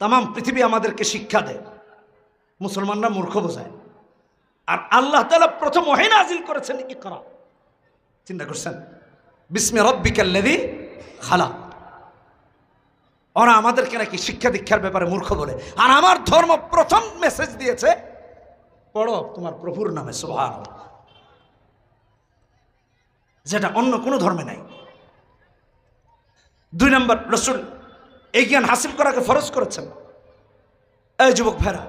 তামাম পৃথিবী আমাদেরকে শিক্ষা দেয়, মুসলমানরা মূর্খ বোঝায়। আর আল্লাহ তাআলা প্রথম ওহী নাযিল করেছেন ইকরা। চিন্তা করছেন, বিসমি রাব্বিকাল্লাযী খালাক। ওরা আমাদেরকে নাকি শিক্ষা দীক্ষার ব্যাপারে মূর্খ বলে, আর আমার ধর্ম প্রথম মেসেজ দিয়েছে পড়ো তোমার প্রভুর নামে সুবহানাল্লাহ, যেটা অন্য কোনো ধর্মে নাই। 2 নম্বর, রাসূল এই জ্ঞান হাসিল করাকে ফরজ করেছেন। এই যুবক ভাইরা,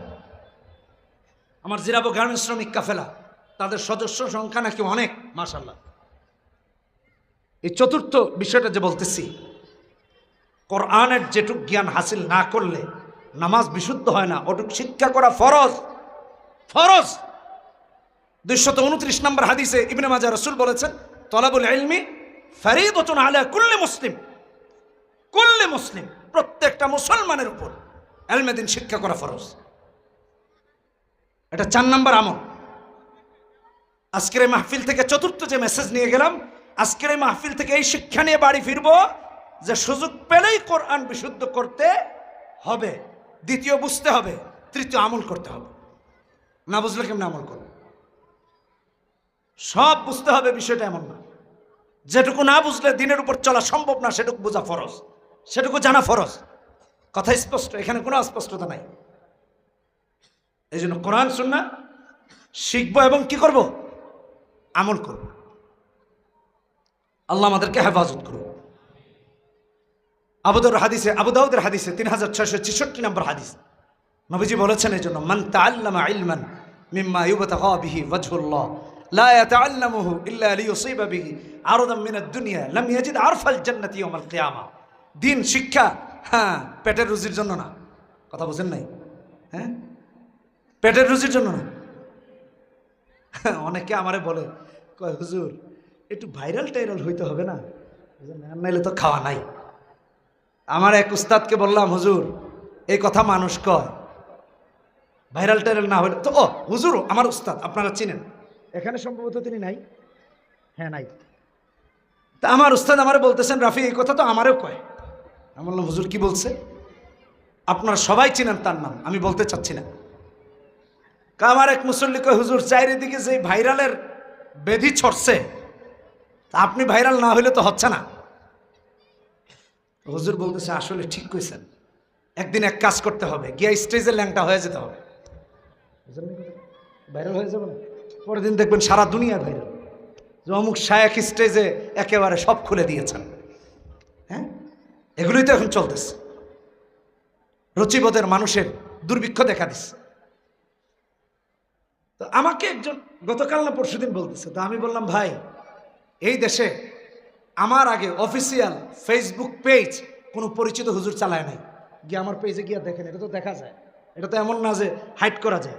আমার জিরাবো গার্মেন্টস শ্রমিক কাফেলা, তাদের সদস্য সংখ্যা নাকি অনেক, মাশাআল্লাহ। এই চতুর্থ বিষয়টা যে বলতেছি, কোরআনের যেটুক জ্ঞান হাসিল না করলে নামাজ বিশুদ্ধ হয় না, ওটুক শিক্ষা করা ফরজ। ফরজ। 229 নম্বর হাদিসে ইবনে মাজাহ রাসূল বলেছেন, তলাবুল ইলমি ফরিদাতুন আলা কুল্লি মুসলিম। কুল্লি মুসলিম, প্রত্যেকটা মুসলমানের উপর ইলমে দ্বীন শিক্ষা করা ফরজ। এটা 4 নম্বর আমল। আজকের এই মাহফিল থেকে চতুর্থ যে মেসেজ নিয়ে গেলাম, আজকের এই মাহফিল থেকে এই শিক্ষা নিয়ে বাড়ি ফিরবো যে সুযোগ পেলেই কোরআন বিশুদ্ধ করতে হবে। দ্বিতীয়, বুঝতে হবে। তৃতীয়, আমল করতে হবে। না বুঝলে কেমন আমল করবে? সব বুঝতে হবে, বিষয়টা এমন না। যেটুকু না বুঝলে দিনের উপর চলা সম্ভব না, সেটুকু বোঝা ফরজ, সেটুকু জানা ফরজ। কথা স্পষ্ট, এখানে কোনো অস্পষ্টতা নাই। এই জন্য কোরআন সুন্নাহ শিখবো এবং কি করব? আমল করব। আল্লাহ আমাদেরকে হেফাজত করুন। আবু দাউদের হাদিসে 3666 নম্বর হাদিস, নবীজি বলেছেন এই জন্য, মান তাআল্লামা ইলমান মিম্মা ইউবতাগা বিহি ওয়াজহুল্লাহ লা ইয়াতাআল্লামুহু ইল্লা লিইউসিবা বিহি আরদাম মিনাদ দুনিয়া লাম ইয়াজিদ আরফাল জান্নাতি ইয়াউমাল কিয়ামা। দিন শিক্ষা, হ্যাঁ, পেটের রুজির জন্য না। কথা বুঝেন নাই? হ্যাঁ, পেটের রুজির জন্য না। অনেকে আমারে বলে, কয় হুজুর একটু ভাইরাল টাইরাল হইতে হবে না, নাইলে তো খাওয়া নাই। আমার এক উস্তাদকে বললাম, হুজুর এই কথা মানুষ কয়, ভাইরাল টাইরাল না হইলে তো। ও হুজুর, আমার উস্তাদ আপনারা চিনেন, এখানে সম্ভবত তিনি নাই। হ্যাঁ, নাই। তা আমার উস্তাদ আমারে বলতেছেন, রাফি এই কথা তো আমারও কয়। আমি বললাম, হুজুর কি বলছে? আপনারা সবাই চিনেন তার নাম, আমি বলতে চাচ্ছি না। আমার এক মুসল্লি কয়, হুজুর চারিদিকে যে ভাইরালের বেধি ছড়ছে, আপনি ভাইরাল না হইলে তো হচ্ছে না। হুজুর বলতেছে, আসলে ঠিক কইছেন, একদিন এক কাজ করতে হবে, গিয়া স্টেজে ল্যাংটা হয়ে যেতে হবে। ভাইরাল হয়ে যাবে না? পরের দিন দেখবেন সারা দুনিয়া ভাইরাল, যে অমুক শায়েখ স্টেজে একেবারে সব খুলে দিয়েছেন। হ্যাঁ, এগুলোই তো এখন চলতেছে। রুচিবোধের মানুষের দুর্ভিক্ষ দেখা দিচ্ছে। তো আমাকে একজন গতকাল না পরশুদিন বলতেছে, তো আমি বললাম, ভাই এই দেশে আমার আগে অফিসিয়াল ফেসবুক পেজ কোনো পরিচিত হুজুর চালায় নাই। গিয়ে আমার পেজে গিয়ে দেখেন, এটা তো দেখা যায়। এটা তো এমন না যে হাইড করা যায়।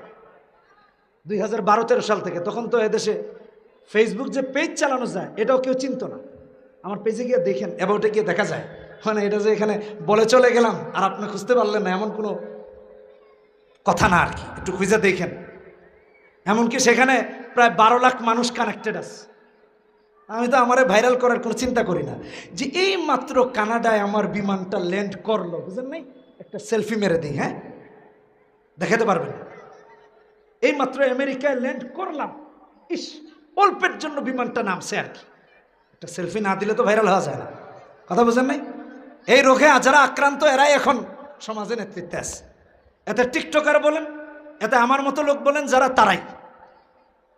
2012-13 সাল থেকে, তখন তো এদেশে ফেসবুক যে পেজ চালানো যায় এটাও কেউ চিনত না। আমার পেজে গিয়ে দেখেন, অ্যাবাউটে গিয়ে দেখা যায়। মানে এটা যে এখানে বলে চলে গেলাম আর আপনি খুঁজতে পারলেন না, এমন কোনো কথা না আর কি। একটু খুঁজে দেখেন। এমনকি সেখানে প্রায় 12 লাখ মানুষ কানেক্টেড আছে। আমি তো আমারে ভাইরাল করার কোনো চিন্তা করি না। যে এই মাত্র কানাডায় আমার বিমানটা ল্যান্ড করলো, বুঝলেন নাই, একটা সেলফি মেরে দিই। হ্যাঁ, দেখাতে পারবেন। এই মাত্র আমেরিকায় ল্যান্ড করলাম, ইস অল্পের জন্য বিমানটা নামছে আর কি। একটা সেলফি না দিলে তো ভাইরাল হওয়া যায় না। কথা বুঝেন নাই? এই রোগে যারা আক্রান্ত এরাই এখন সমাজে নেতৃত্বে আছে। এতে টিকটকার বলেন, এতে আমার মতো লোক বলেন, যারা তারাই।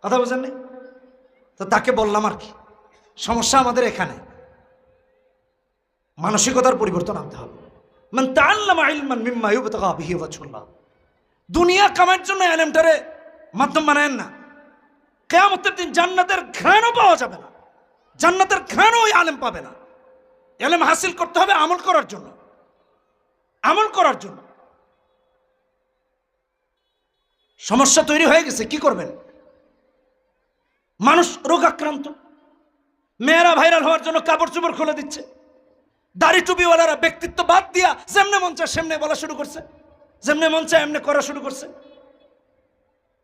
কথা বুঝেন নাই? তো তাকে বললাম আর কি, সমস্যা আমাদের এখানে। মানসিকতার পরিবর্তন আনতে হবে। মান তাআল্লামা ইলমান মিম্মা ইউবতাগা বিহি ওয়াজহুল্লাহ। দুনিয়া কামানোর জন্য ইলমটারে মাধ্যম বানায়েন না। কিয়ামতের দিন জান্নাতের ঘ্রাণও পাওয়া যাবে না, জান্নাতের ঘ্রাণও ওই আলেম পাবে না। ইলম হাসিল করতে হবে আমল করার জন্য, আমল করার জন্য। সমস্যা তৈরি হয়ে গেছে, কি করবেন? মানুষ রোগাক্রান্ত, মেয়েরা ভাইরাল হওয়ার জন্য কাপড় চোপড় খুলে দিচ্ছে, দাড়ি টুপিওয়ালারা ব্যক্তিত্ব বাদ দিয়া যেমনে মন চায় সেমনে বলা শুরু করছে, যেমনে মন চায় এমনি করা শুরু করছে।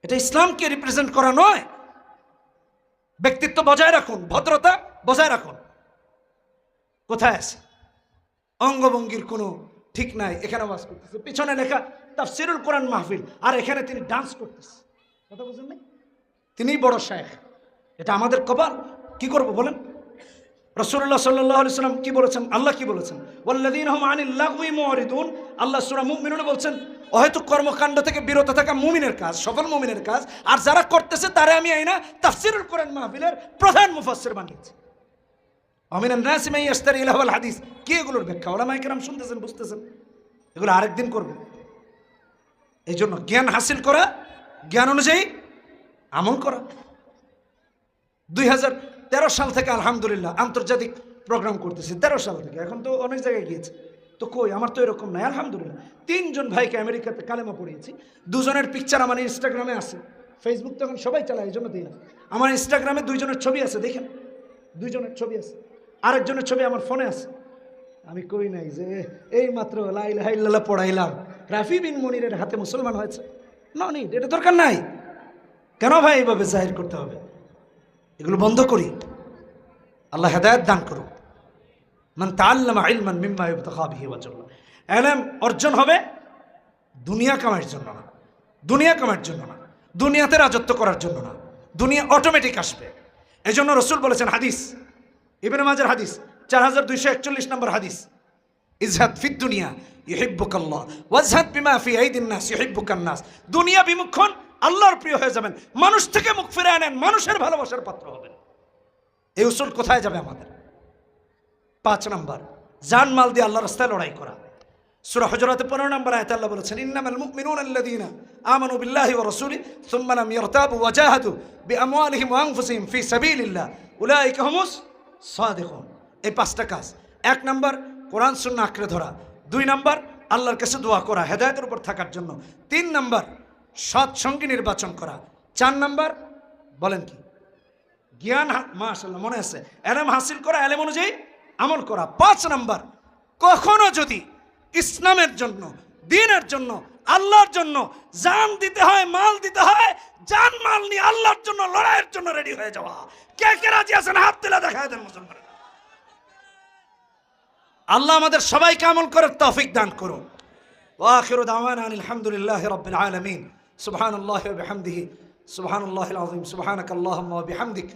এটা ইসলামকে রিপ্রেজেন্ট করা নয়। ব্যক্তিত্ব বজায় রাখুন, ভদ্রতা বজায় রাখুন। কোথায় আছে? অঙ্গভঙ্গির কোনো ঠিক নাই, এখানে ওয়াজ করতেছে, পিছনে লেখা তাফসিরুল কোরআন মাহফিল, আর এখানে তিনি ডান্স করতেছে। কথা বুঝলেন না? তিনিই বড় শায়েখ। এটা আমাদের কপাল। কি করব বলেন? রাসূলুল্লাহ সাল্লাল্লাহু আলাইহি সাল্লাম কি বলেছেন? আল্লাহ কি বলেছেন? ওয়াল্লাযীনা হুম আনিল লাগওয়ি মুরিদুন। আল্লাহ সূরা মুমিনুনে বলছেন অহেতুক কর্মকাণ্ড থেকে বিরত থাকা মুমিনের কাজ, সফল মুমিনের কাজ। আর যারা করতেছে তারা আমি আইনা তাফসিরুল কোরআন মাহফিলের প্রধান মুফাসসির বানিয়েছি। আমিনান নাসি মান ইয়াশতারি লাহুল হাদিস। কি এগুলোর ব্যাখ্যা উলামায়ে কেরাম শুনতেছেন, বুঝতেছেন? এগুলো আরেকদিন করব। এই জন্য জ্ঞান হাসিল করা, জ্ঞান অনুযায়ী আমল করা। 2013 সাল থেকে আলহামদুলিল্লাহ আন্তর্জাতিক প্রোগ্রাম করতেছি। 13 সাল থেকে, এখন তো অনেক জায়গায় গিয়েছে। তো কই, আমার তো এরকম নাই আলহামদুলিল্লাহ। 3 জন ভাইকে আমেরিকাতে কালেমা পড়িয়েছি। 2 জনের পিকচার আমার ইনস্টাগ্রামে আছে। ফেসবুক তো এখন সবাই চালায়, এই জন্য দিই না। আমার ইনস্টাগ্রামে 2 জনের ছবি আছে, দেখেন 2 জনের ছবি আছে। আরেকজনের ছবি আমার ফোনে আছে। আমি কই নাই যে এই মাত্র লা ইলাহা ইল্লাল্লাহ পড়াইলাম, রাফি বিন মনিরের হাতে মুসলমান হয়েছে। না নি, এটা দরকার নাই। কেন ভাই এইভাবে জাহির করতে হবে? এগুলো বন্ধ করি। আল্লাহ হেদায়েত দান করুন। মান তাআল্লামা ইলমান মিম্মা ইবতাগা বিহি ওয়াজহুল্লাহ। ইলম অর্জন হবে দুনিয়া কামাইয়ের জন্য না, দুনিয়া কামাইয়ের জন্য না, দুনিয়াতে রাজত্ব করার জন্য না। দুনিয়া অটোমেটিক আসবে। এজন্য রাসূল বলেছেন, হাদিস ইবনে মাজার হাদিস 4241 নম্বর হাদিস, ইজহাদ ফিদ দুনিয়া ইউহিব্বুকাল্লাহ ওয়াজহাদ বিমা ফি আইদিন নাস ইউহিব্বুকান নাস। দুনিয়া বিমুখন, আল্লাহর প্রিয় হয়ে যাবেন। মানুষ থেকে মুখ ফিরে আনেন, মানুষের ভালোবাসার পাত্র হবেন। এই উসুল কোথায় যাবে আমাদের? 5 নম্বর, জান মাল দিয়ে আল্লাহর রাস্তায় লড়াই করা। সূরা হুজুরাতে 15 নম্বর আয়াতে আল্লাহ বলেছেন, ইন্নামাল মুমিনুনা আল্লাযীনা আমানু বিল্লাহি ওয়া রাসূলিহি সুম্মা লাম ইয়ারতাবু ওয়া জাহাদু বিআমওয়ালিহিম ওয়া আনফুসিহিম ফি সাবিলিল্লাহ উলাইকা হুমুস সাদিকুন। এই 5টা কাজ। 1 নম্বর কোরআন সুন্নাহ আঁকড়ে ধরা। 2 নম্বর আল্লাহর কাছে দোয়া করা হেদায়েতের উপর থাকার জন্য। 3 নম্বর সৎ সঙ্গী নির্বাচন করা। 4 নম্বর বলেন কি? জ্ঞান, মাশাআল্লাহ মনে আছে, ইলম হাসিল করা, ইলম অনুযায়ী আমল করা। 5 নম্বর, কখনো যদি ইসলামের জন্য, দ্বীনের জন্য, আল্লাহর জন্য জান দিতে হয়, মাল দিতে হয়, জান মাল নিয়ে আল্লাহর জন্য লড়াইয়ের জন্য রেডি হয়ে যাওয়া। কে কে রাজি আছেন হাত তুলে দেখায় দেন মুসলমান। আল্লাহ আমাদের সবাইকে আমল করার তৌফিক দান করুন। ওয়া আখিরু দাওয়ানা আলহামদুলিল্লাহি রাব্বিল আলামিন। সুবহানাল্লাহি ওয়া বিহামদিহি সুবহানাল্লাহিল আযীম। সুবহানাকাল্লাহুম্মা ওয়া বিহামদিক